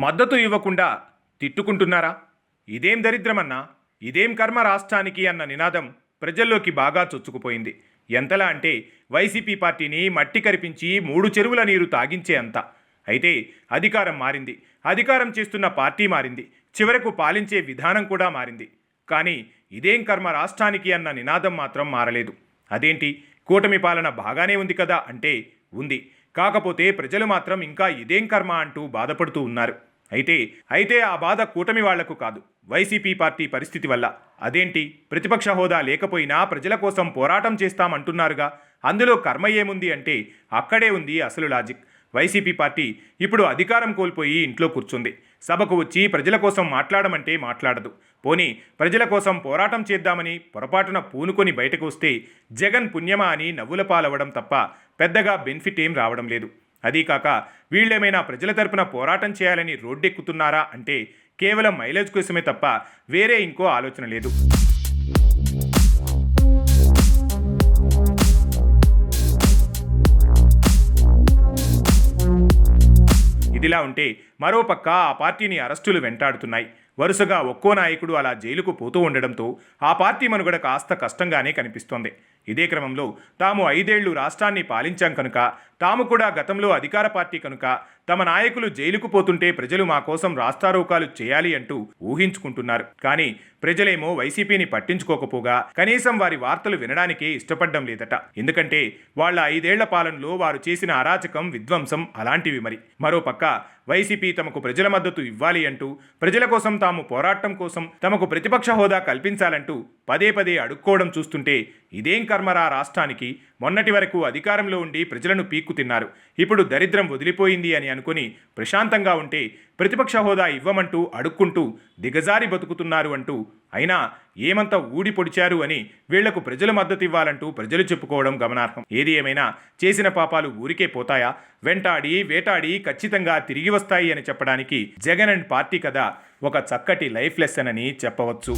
మద్దతు ఇవ్వకుండా తిట్టుకుంటున్నారా? ఇదేం దరిద్రమన్నా, ఇదేం కర్మ రాష్ట్రానికి అన్న నినాదం ప్రజల్లోకి బాగా చొచ్చుకుపోయింది. ఎంతలా అంటే వైసీపీ పార్టీని మట్టి కరిపించి 3 చెరువుల నీరు తాగించే అంత. అయితే అధికారం మారింది, అధికారం చేస్తున్న పార్టీ మారింది, చివరకు పాలించే విధానం కూడా మారింది. కానీ ఇదేం కర్మ రాష్ట్రానికి అన్న నినాదం మాత్రం మారలేదు. అదేంటి, కూటమి పాలన బాగానే ఉంది కదా అంటే ఉంది. కాకపోతే ప్రజలు మాత్రం ఇంకా ఇదేం కర్మ అంటూ బాధపడుతూ ఉన్నారు. అయితే ఆ బాధ కూటమి వాళ్లకు కాదు, వైసీపీ పార్టీ పరిస్థితి వల్ల. అదేంటి, ప్రతిపక్ష హోదా లేకపోయినా ప్రజల కోసం పోరాటం చేస్తామంటున్నారుగా, అందులో కర్మ ఏముంది అంటే అక్కడే ఉంది అసలు లాజిక్. వైసీపీ పార్టీ ఇప్పుడు అధికారం కోల్పోయి ఇంట్లో కూర్చుంది. సభకు వచ్చి ప్రజల కోసం మాట్లాడమంటే మాట్లాడదు. పోనీ ప్రజల కోసం పోరాటం చేద్దామని పొరపాటున పూనుకొని బయటకు వస్తే జగన్ పుణ్యమా అని నవ్వుల పాలవడం తప్ప పెద్దగా బెనిఫిట్ ఏం రావడం లేదు. అదీకాక వీళ్ళేమైనా ప్రజల తరపున పోరాటం చేయాలని రోడ్డెక్కుతున్నారా అంటే కేవలం మైలేజ్ కోసమే తప్ప వేరే ఇంకో ఆలోచన లేదు. ఇదిలా ఉంటే మరోపక్క ఆ పార్టీని అరెస్టులు వెంటాడుతున్నాయి. వరుసగా ఒక్కో నాయకుడు అలా జైలుకు పోతూ ఉండడంతో ఆ పార్టీ మనుగడ కాస్త కష్టంగానే కనిపిస్తోంది. ఇదే క్రమంలో తాము 5 ఏళ్లు రాష్ట్రాన్ని పాలించాం కనుక, తాము కూడా గతంలో అధికార పార్టీ కనుక తమ నాయకులు జైలుకు పోతుంటే ప్రజలు మా కోసం రాస్తారోకాలు చేయాలి అంటూ ఊహించుకుంటున్నారు. కానీ ప్రజలేమో వైసీపీని పట్టించుకోకపోగా కనీసం వారి వార్తలు వినడానికే ఇష్టపడడం లేదట. ఎందుకంటే వాళ్ళ 5 ఏళ్ల పాలనలో వారు చేసిన అరాచకం, విధ్వంసం అలాంటివి. మరోపక్క వైసీపీ తమకు ప్రజల మద్దతు ఇవ్వాలి అంటూ, ప్రజల కోసం తాము పోరాటం కోసం తమకు ప్రతిపక్ష హోదా కల్పించాలంటూ పదే అడుక్కోవడం చూస్తుంటే ఇదేం కర్మరా రాష్ట్రానికి. మొన్నటి వరకు అధికారంలో ఉండి ప్రజలను పీక్కు తిన్నారు. ఇప్పుడు దరిద్రం వదిలిపోయింది అని అనుకుని ప్రశాంతంగా ఉంటే ప్రతిపక్ష హోదా ఇవ్వమంటూ అడుక్కుంటూ దిగజారి బతుకుతున్నారు అంటూ, అయినా ఏమంత ఊడి పొడిచారు అని వీళ్లకు ప్రజలు మద్దతు ఇవ్వాలంటూ ప్రజలు చెప్పుకోవడం గమనార్హం. ఏది ఏమైనా చేసిన పాపాలు ఊరికే పోతాయా? వెంటాడి వేటాడి ఖచ్చితంగా తిరిగి వస్తాయి అని చెప్పడానికి జగన్ అండ్ పార్టీ కథ ఒక చక్కటి లైఫ్ లెసన్ అని చెప్పవచ్చు.